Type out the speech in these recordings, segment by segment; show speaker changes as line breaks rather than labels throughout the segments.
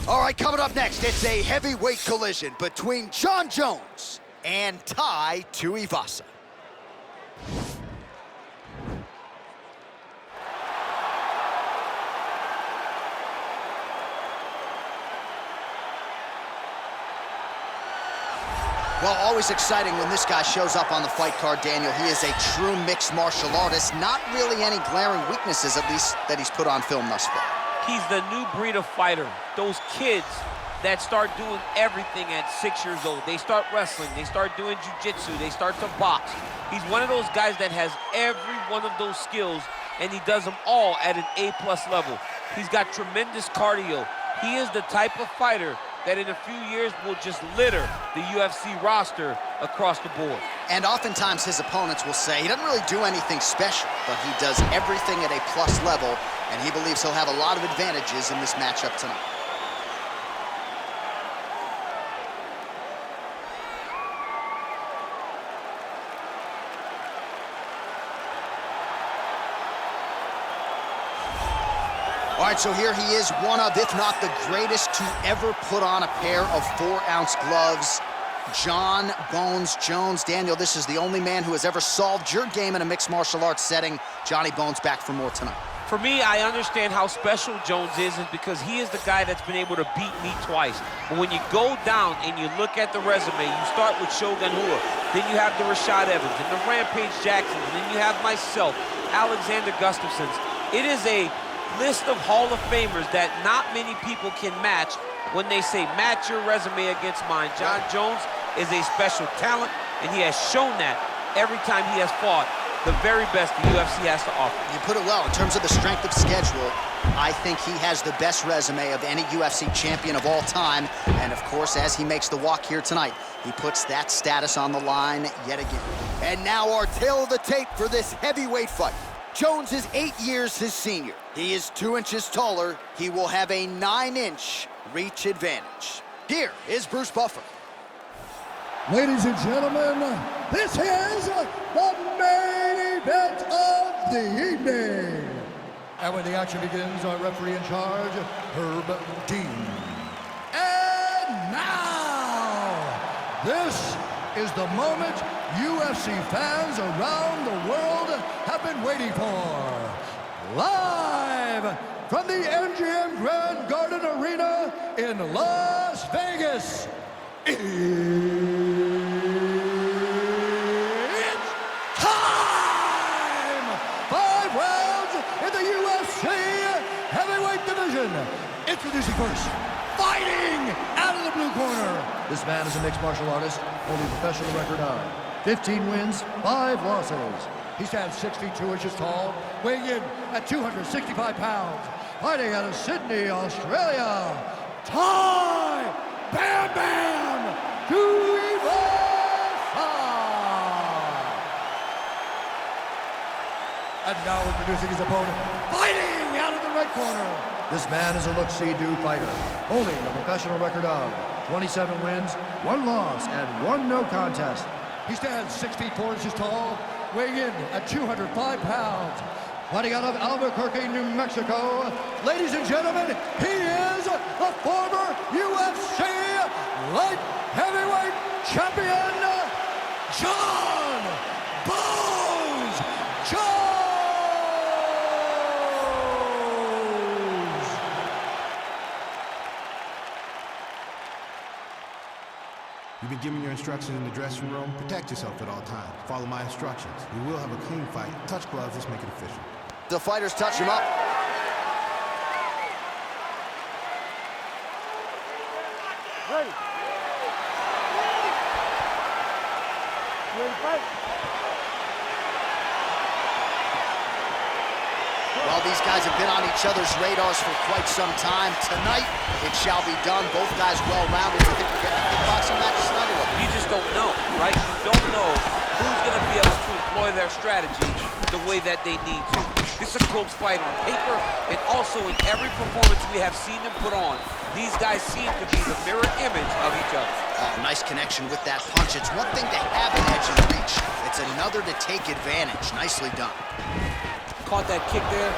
All right, coming up next, it's a heavyweight collision between Jon Jones and Tuivasa. Well, always exciting when this guy shows up on the fight card, Daniel. He is a true mixed martial artist. Not really any glaring weaknesses, at least, that he's put on film thus far.
He's the new breed of fighter. Those kids that start doing everything at 6 years old. They start wrestling, they start doing jiu-jitsu, they start to box. He's one of those guys that has every one of those skills, and he does them all at an A+ level. He's got tremendous cardio. He is the type of fighter that in a few years will just litter the UFC roster across the board.
And oftentimes his opponents will say he doesn't really do anything special, but he does everything at a plus level, and he believes he'll have a lot of advantages in this matchup tonight. All right, so here he is, one of, if not the greatest to ever put on a pair of 4-ounce gloves. Jon Bones Jones. Daniel, this is the only man who has ever solved your game in a mixed martial arts setting. Johnny Bones back for more tonight.
For me, I understand how special Jones is because he is the guy that's been able to beat me twice. But when you go down and you look at the resume, you start with Shogun Rua, then you have the Rashad Evans, and the Rampage Jacksons, and then you have myself, Alexander Gustafsson's. It is a list of Hall of Famers that not many people can match when they say match your resume against mine. Jon Jones is a special talent, and he has shown that every time he has fought the very best the UFC has to offer.
You put it well. In terms of the strength of schedule, I think he has the best resume of any UFC champion of all time. And of course, as he makes the walk here tonight, he puts that status on the line yet again. And now our tale of the tape for this heavyweight fight. Jones is 8 years his senior. He is 2 inches taller. He will have a 9-inch reach advantage. Here is Bruce Buffer.
Ladies and gentlemen, this is the main event of the evening. And when the action begins, our referee in charge, Herb Dean. And now, this is the moment UFC fans around the world have been waiting for. Live from the MGM Grand Garden Arena in Las Vegas, it's time! 5 rounds in the UFC heavyweight division. Introducing first, fighting out of the blue corner. This man is a mixed martial artist, holding a professional record of 15 wins, 5 losses. He stands 6 feet 2 inches tall, weighing in at 265 pounds. Fighting out of Sydney, Australia, Bam Bam Tuivasa! And now introducing his opponent, fighting out of the right corner. This man is a look-see-do fighter, holding a professional record of 27 wins, 1 loss, and 1 no contest. He stands 6 feet 4 inches tall, weighing in at 205 pounds. Fighting out of Albuquerque, New Mexico, ladies and gentlemen, he is the former UFC light heavyweight champion, Jon Bones Jones!
You've been given your instructions in the dressing room. Protect yourself at all times. Follow my instructions. We will have a clean fight. Touch gloves, let's make it official.
The fighters touch him up.
Ready. You ready to fight?
Well, these guys have been on each other's radars for quite some time. Tonight, it shall be done. Both guys well-rounded. You think we're getting a kickboxing match tonight or what?
You just don't know, right? You don't know who's going to be able to employ their strategy the way that they need to. This is a close fight on paper, and also in every performance we have seen them put on, these guys seem to be the mirror image of each other.
Oh, nice connection with that punch. It's one thing to have an edge and reach. It's another to take advantage. Nicely done.
Caught that kick there.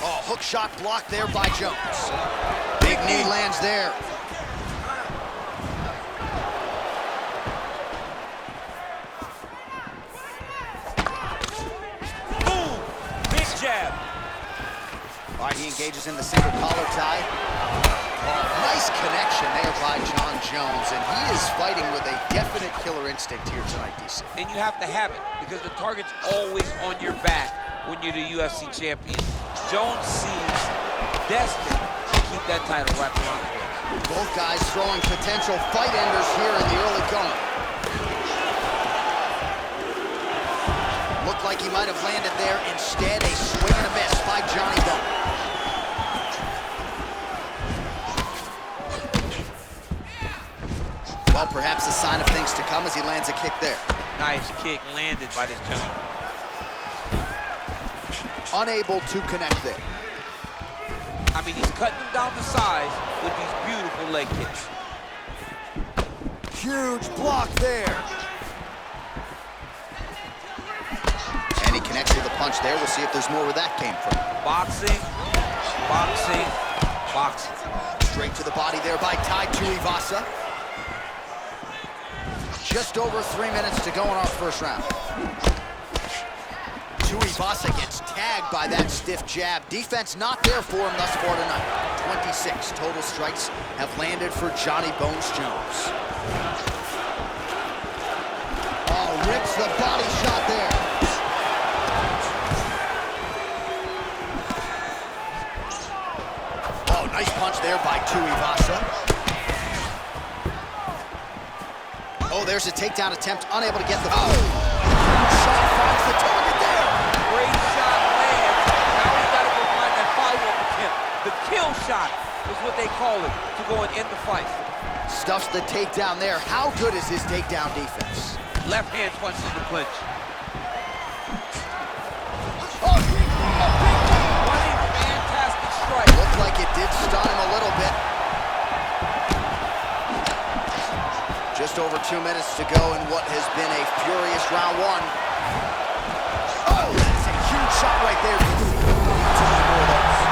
Oh, hook hook shot blocked there by Jones. Big knee lands there.
Boom! Big jab.
All right, he engages in the single collar tie. Oh, nice connection there by John Jones, and he is fighting with a definite killer instinct here tonight, DC.
And you have to have it, because the target's always on your back when you're the UFC champion. Jones seems destined to keep that title wrapped around his waist.
Both guys throwing potential fight enders here in the early going. Looked like he might have landed there. Instead, a swing and a miss by Johnny Bone. Well, perhaps a sign of things to come as he lands a kick there.
Nice kick landed by this gentleman.
Unable to connect there.
I mean, he's cutting him down to size with these beautiful leg kicks.
Huge block there. And he connects with a punch there. We'll see if there's more where that came from.
Boxing, boxing, boxing.
Straight to the body there by Tuivasa. Just over 3 minutes to go in our first round. Tuivasa gets tagged by that stiff jab. Defense not there for him thus far tonight. 26 total strikes have landed for Johnny Bones Jones. Oh, rips the body shot there. Oh, nice punch there by Tuivasa. Oh, there's a takedown attempt, unable to get the... Oh! Shot finds the target there!
Great shot lands. Now he's got to go find that follow-up attempt. The kill shot is what they call it, to go and end the fight.
Stuffs the takedown there. How good is his takedown defense?
Left hand punches the clinch.
Oh, a big
Running fantastic strike.
looked like it did stun him a little bit. Just over 2 minutes to go in what has been a furious round one. Oh, that is a huge shot right there.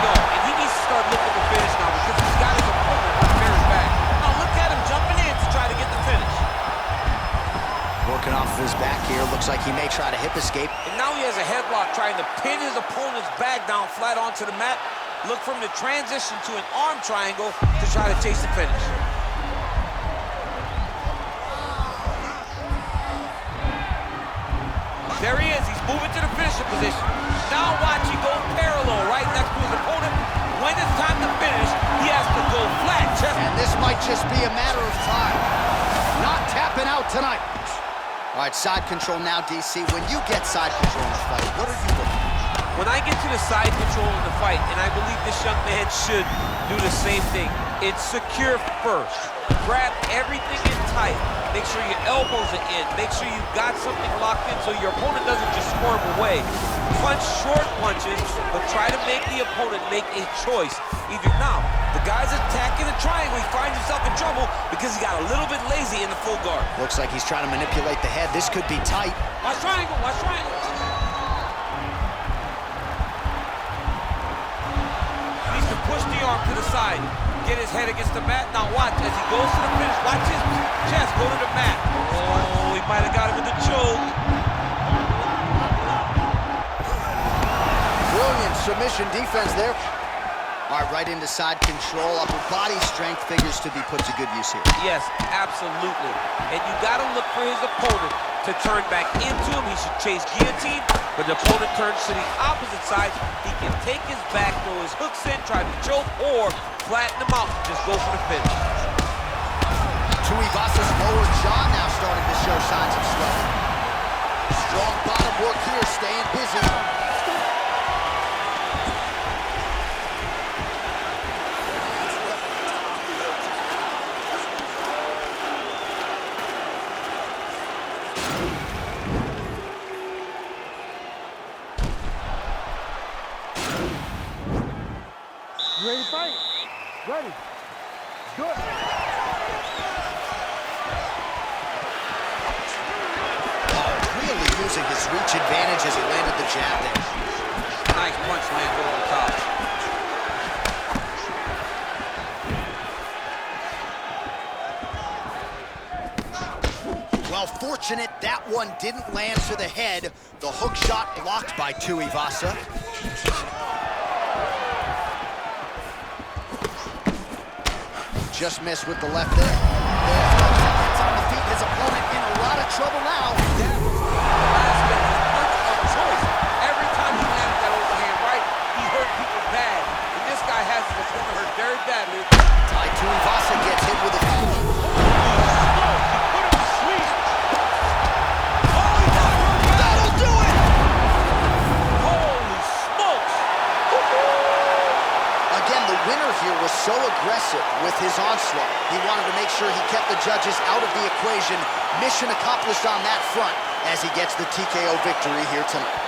No, and he needs to start looking to finish now because he's got his opponent on Mary's back. Now look at him jumping in to try to get the finish.
Working off of his back here. Looks like he may try to hip escape.
And now he has a headlock trying to pin his opponent's back down flat onto the mat. Look for him to transition to an arm triangle to try to chase the finish. There he is, he's moving to the finishing position. Now watch, he goes parallel right next to his opponent. When it's time to finish, he has to go flat.
And this might just be a matter of time. Not tapping out tonight. All right, side control now, DC. When you get side control in the fight, what are you looking at?
When I get to the side control in the fight, and I believe this young man should do the same thing, it's secure first. Grab everything in tight. Make sure your elbows are in. Make sure you've got something locked in so your opponent doesn't just swerve away. Punch short punches, but try to make the opponent make a choice. Either now, the guy's attacking the triangle, he finds himself in trouble because he got a little bit lazy in the full guard.
Looks like he's trying to manipulate the head. This could be tight.
Watch triangle, watch triangle. Needs to push the arm to the side. Get his head against the mat. Now watch as he goes to the finish. Watch his chest go to the mat. Oh, he might have got him with the choke.
Brilliant submission defense there. All right, right into side control. Upper body strength figures to be put to good use here.
Yes, absolutely. And you got to look for his opponent to turn back into him. He should chase guillotine, but the opponent turns to the opposite side. He can take his back, throw his hooks in, try to choke, or flatten him out. Just go for the finish.
Tuivasa's lower jaw now starting to show signs of swelling. Strong bottom work here, staying busy.
You ready to fight? Ready. Good.
Really using his reach advantage as he landed the jab there.
Nice punch landed over the top.
Unfortunate that one didn't land to the head. The hook shot blocked by Tuivasa. Just missed with the left there. Gets on the feet. His opponent in a lot of trouble now.
That was the last bit of choice. Every time he landed that overhand right, he hurt people bad. And this guy has his opponent hurt very badly.
Tuivasa gets hit with a that'll do it!
Holy smokes!
Again, the winner here was so aggressive with his onslaught. He wanted to make sure he kept the judges out of the equation. Mission accomplished on that front as he gets the TKO victory here tonight.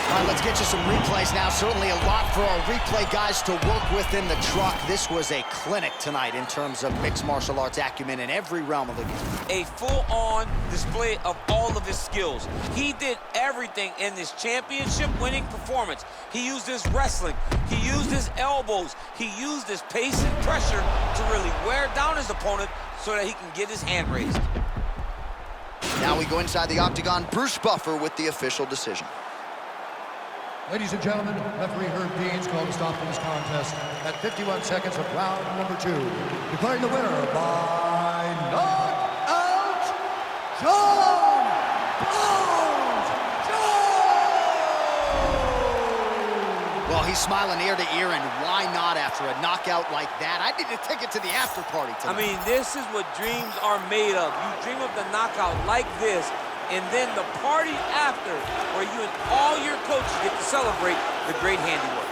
All right, let's get you some replays now. Certainly a lot for our replay guys to work with in the truck. This was a clinic tonight in terms of mixed martial arts acumen in every realm of the game.
A full-on display of all of his skills. He did everything in this championship-winning performance. He used his wrestling. He used his elbows. He used his pace and pressure to really wear down his opponent so that he can get his hand raised.
Now we go inside the octagon. Bruce Buffer with the official decision.
Ladies and gentlemen, referee Herb Dean's called a stop to this contest at 51 seconds of round number 2. Declaring the winner by knockout, John Jones!
Well, he's smiling ear to ear, and why not after a knockout like that? I need to take it to the after party tonight.
I mean, this is what dreams are made of. You dream of the knockout like this, and then the party after, where you and all your coaches get to celebrate the great handiwork.